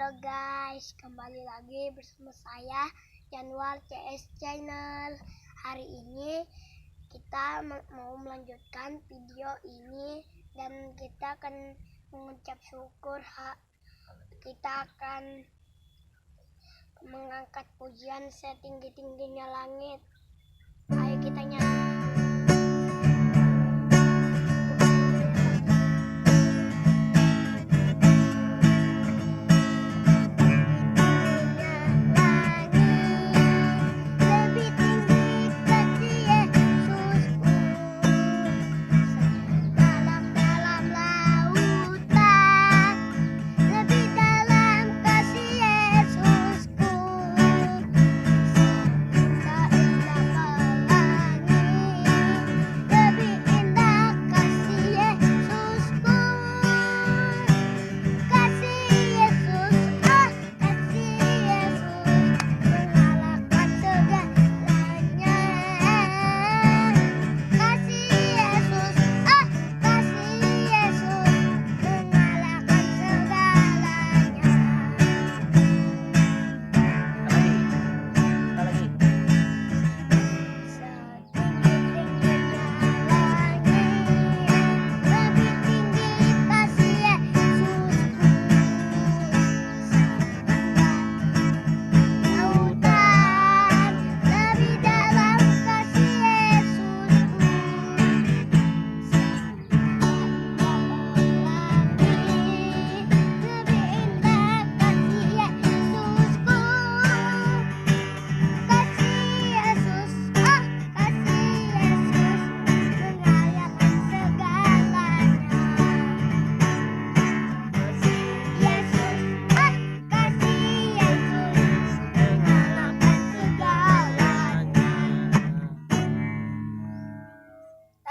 Halo guys, kembali lagi bersama saya Januar CS Channel. Hari ini kita mau melanjutkan video ini dan kita akan mengucap syukur. Kita akan mengangkat pujian setinggi-tingginya langit. Ayo kita nyanyi.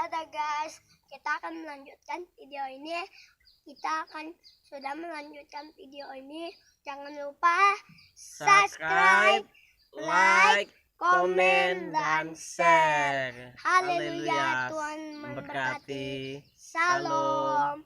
Dadah guys, kita akan melanjutkan video ini. Sudah melanjutkan video ini. Jangan lupa subscribe, like, komen, dan share. Haleluya, Tuhan memberkati. Shalom.